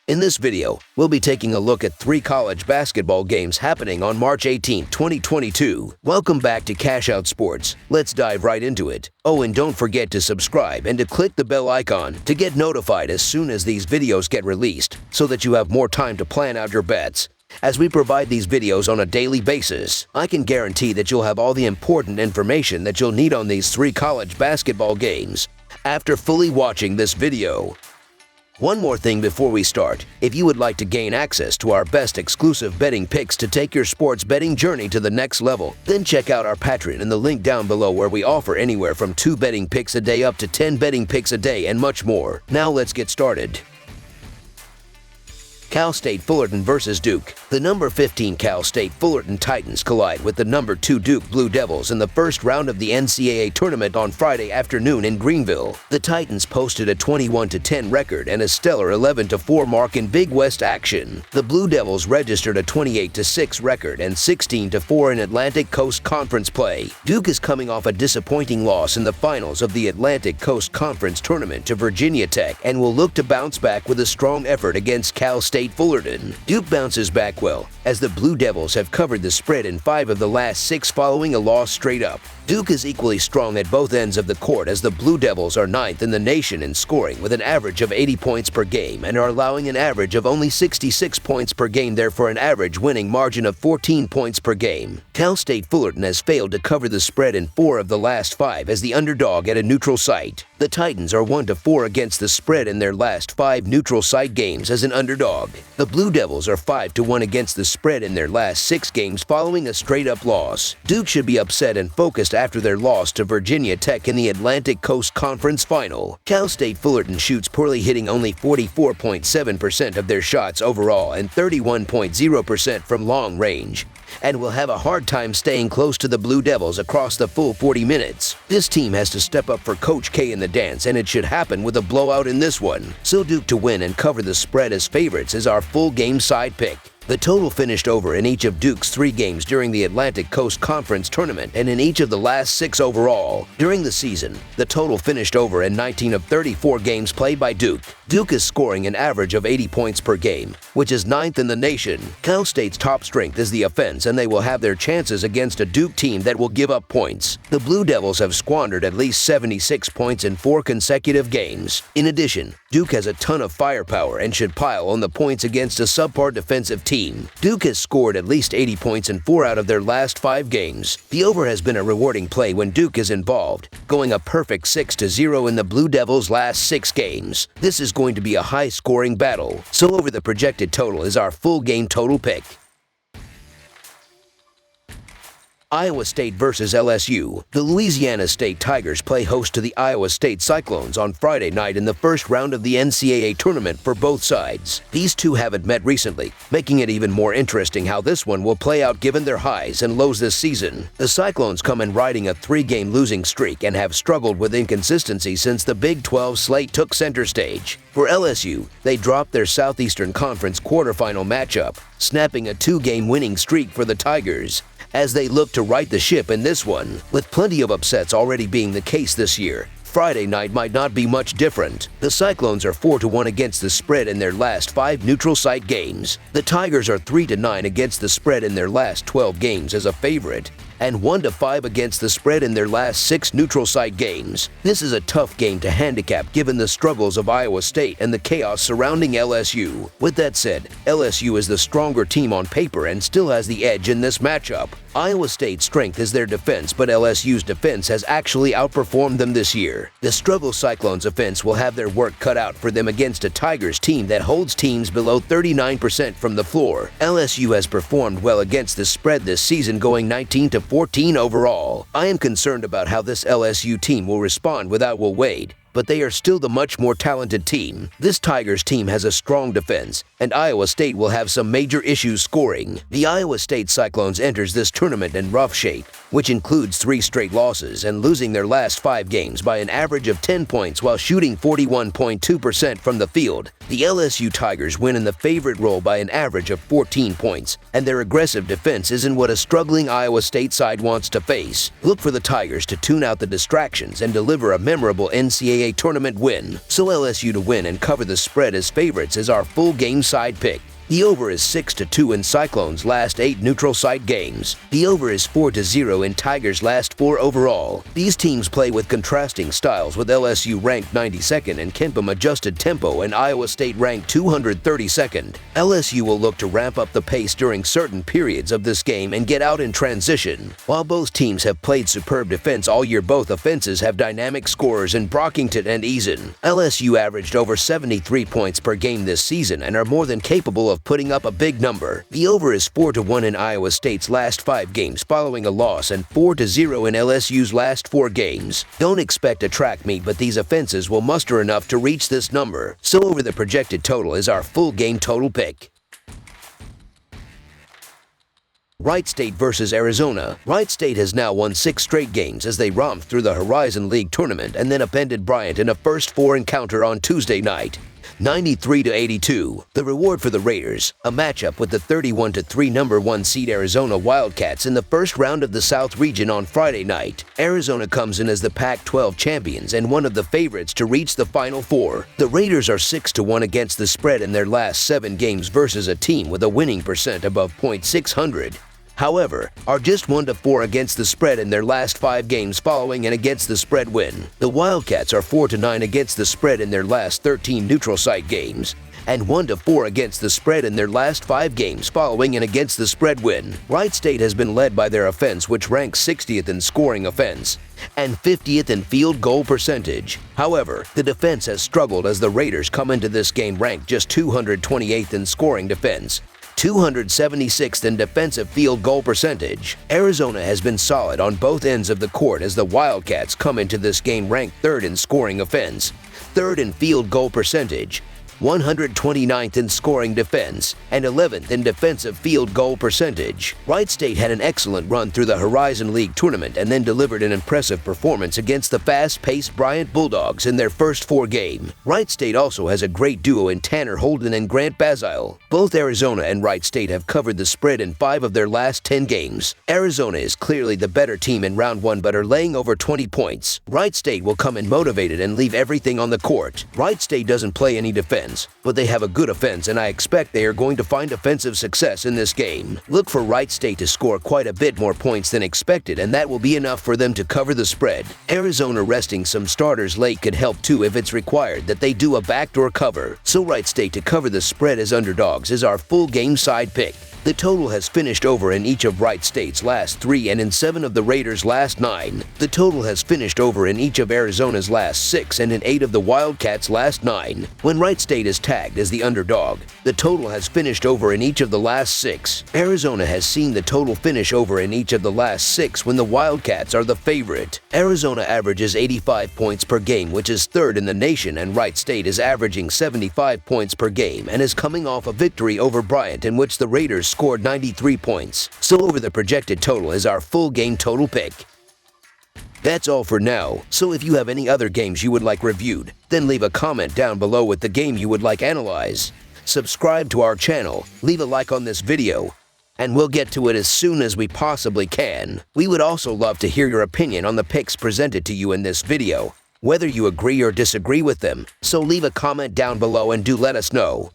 In this video, we'll be taking a look at 3 college basketball games happening on March 18, 2022. Welcome back to Cash Out Sports. Let's dive right into it. Oh, and don't forget to subscribe and to click the bell icon to get notified as soon as these videos get released so that you have more time to plan out your bets. As we provide these videos on a daily basis, I can guarantee that you'll have all the important information that you'll need on these 3 college basketball games after fully watching this video. One more thing before we start. If you would like to gain access to our best exclusive betting picks to take your sports betting journey to the next level, then check out our Patreon in the link down below, where we offer anywhere from 2 betting picks a day up to 10 betting picks a day and much more. Now let's get started. Cal State Fullerton vs. Duke. The number 15 Cal State Fullerton Titans collide with the number 2 Duke Blue Devils in the first round of the NCAA tournament on Friday afternoon in Greenville. The Titans posted a 21-10 record and a stellar 11-4 mark in Big West action. The Blue Devils registered a 28-6 record and 16-4 in Atlantic Coast Conference play. Duke is coming off a disappointing loss in the finals of the Atlantic Coast Conference tournament to Virginia Tech and will look to bounce back with a strong effort against Cal State Fullerton. Duke bounces back well, as the Blue Devils have covered the spread in 5 of the last 6 following a loss straight up. Duke is equally strong at both ends of the court, as the Blue Devils are 9th in the nation in scoring with an average of 80 points per game and are allowing an average of only 66 points per game, therefore an average winning margin of 14 points per game. Cal State Fullerton has failed to cover the spread in 4 of the last 5 as the underdog at a neutral site. The Titans are 1-4 against the spread in their last 5 neutral site games as an underdog. The Blue Devils are 5-1 against the spread in their last 6 games following a straight-up loss. Duke should be upset and focused after their loss to Virginia Tech in the Atlantic Coast Conference Final. Cal State Fullerton shoots poorly, hitting only 44.7% of their shots overall and 31.0% from long range, and will have a hard time staying close to the Blue Devils across the full 40 minutes. This team has to step up for Coach K in the dance, and it should happen with a blowout in this one. So Duke to win and cover the spread as favorites is our full game side pick. The total finished over in each of Duke's 3 games during the Atlantic Coast Conference tournament and in each of the last 6 overall. During the season, the total finished over in 19 of 34 games played by Duke. Duke is scoring an average of 80 points per game, which is 9th in the nation. Cal State's top strength is the offense, and they will have their chances against a Duke team that will give up points. The Blue Devils have squandered at least 76 points in 4 consecutive games. In addition, Duke has a ton of firepower and should pile on the points against a subpar defensive team. Duke has scored at least 80 points in 4 out of their last 5 games. The over has been a rewarding play when Duke is involved, going a perfect 6-0 in the Blue Devils' last 6 games. This is going to be a high-scoring battle, so over the projected total is our full game total pick. Iowa State vs. LSU. The Louisiana State Tigers play host to the Iowa State Cyclones on Friday night in the first round of the NCAA tournament for both sides. These two haven't met recently, making it even more interesting how this one will play out given their highs and lows this season. The Cyclones come in riding a 3-game losing streak and have struggled with inconsistency since the Big 12 slate took center stage. For LSU, they dropped their Southeastern Conference quarterfinal matchup, snapping a 2-game winning streak for the Tigers, as they look to right the ship in this one. With plenty of upsets already being the case this year, Friday night might not be much different. The Cyclones are 4-1 against the spread in their last 5 neutral site games. The Tigers are 3-9 against the spread in their last 12 games as a favorite, and 1-5 against the spread in their last 6 neutral site games. This is a tough game to handicap given the struggles of Iowa State and the chaos surrounding LSU. With that said, LSU is the stronger team on paper and still has the edge in this matchup. Iowa State's strength is their defense, but LSU's defense has actually outperformed them this year. The struggle Cyclones offense will have their work cut out for them against a Tigers team that holds teams below 39% from the floor. LSU has performed well against the spread this season, going 19-14 overall. I am concerned about how this LSU team will respond without Will Wade, but they are still the much more talented team. This Tigers team has a strong defense, and Iowa State will have some major issues scoring. The Iowa State Cyclones enters this tournament in rough shape, which includes 3 straight losses and losing their last 5 games by an average of 10 points while shooting 41.2% from the field. The LSU Tigers win in the favorite role by an average of 14 points, and their aggressive defense isn't what a struggling Iowa State side wants to face. Look for the Tigers to tune out the distractions and deliver a memorable NCAA tournament win. So LSU to win and cover the spread as favorites is our full game side pick. The over is 6-2 in Cyclones' last 8 neutral site games. The over is 4-0 in Tigers' last 4 overall. These teams play with contrasting styles, with LSU ranked 92nd in Kempom adjusted tempo and Iowa State ranked 232nd. LSU will look to ramp up the pace during certain periods of this game and get out in transition. While both teams have played superb defense all year, both offenses have dynamic scorers in Brockington and Eason. LSU averaged over 73 points per game this season and are more than capable of putting up a big number. The over is 4-1 in Iowa State's last 5 games following a loss and 4-0 in LSU's last 4 games. Don't expect a track meet, but these offenses will muster enough to reach this number. So over the projected total is our full game total pick. Wright State versus Arizona. Wright State has now won 6 straight games as they romped through the Horizon League tournament and then upended Bryant in a first 4 encounter on Tuesday night. 93-82. The reward for the Raiders, a matchup with the 31-3 number 1 seed Arizona Wildcats in the first round of the South region on Friday night. Arizona comes in as the Pac-12 champions and one of the favorites to reach the Final Four. The Raiders are 6-1 against the spread in their last 7 games versus a team with a winning percent above .600. However, are just 1-4 against the spread in their last 5 games following an against the spread win. The Wildcats are 4-9 against the spread in their last 13 neutral site games, and 1-4 against the spread in their last 5 games following an against the spread win. Wright State has been led by their offense, which ranks 60th in scoring offense and 50th in field goal percentage. However, the defense has struggled as the Raiders come into this game ranked just 228th in scoring defense, 276th in defensive field goal percentage. Arizona has been solid on both ends of the court as the Wildcats come into this game ranked 3rd in scoring offense, 3rd in field goal percentage, 129th in scoring defense, and 11th in defensive field goal percentage. Wright State had an excellent run through the Horizon League tournament and then delivered an impressive performance against the fast-paced Bryant Bulldogs in their first 4 games. Wright State also has a great duo in Tanner Holden and Grant Basile. Both Arizona and Wright State have covered the spread in 5 of their last 10 games. Arizona is clearly the better team in round 1 but are laying over 20 points. Wright State will come in motivated and leave everything on the court. Wright State doesn't play any defense, but they have a good offense, and I expect they are going to find offensive success in this game. Look for Wright State to score quite a bit more points than expected, and that will be enough for them to cover the spread. Arizona resting some starters late could help too if it's required that they do a backdoor cover. So Wright State to cover the spread as underdogs is our full game side pick. The total has finished over in each of Wright State's last 3 and in 7 of the Raiders' last 9. The total has finished over in each of Arizona's last 6 and in 8 of the Wildcats' last 9. When Wright State is tagged as the underdog, the total has finished over in each of the last 6. Arizona has seen the total finish over in each of the last 6 when the Wildcats are the favorite. Arizona averages 85 points per game, which is 3rd in the nation, and Wright State is averaging 75 points per game and is coming off a victory over Bryant in which the Raiders scored 93 points. So over the projected total is our full game total pick. That's all for now, so if you have any other games you would like reviewed, then leave a comment down below with the game you would like analyzed. Subscribe to our channel, leave a like on this video, and we'll get to it as soon as we possibly can. We would also love to hear your opinion on the picks presented to you in this video, whether you agree or disagree with them, so leave a comment down below and do let us know.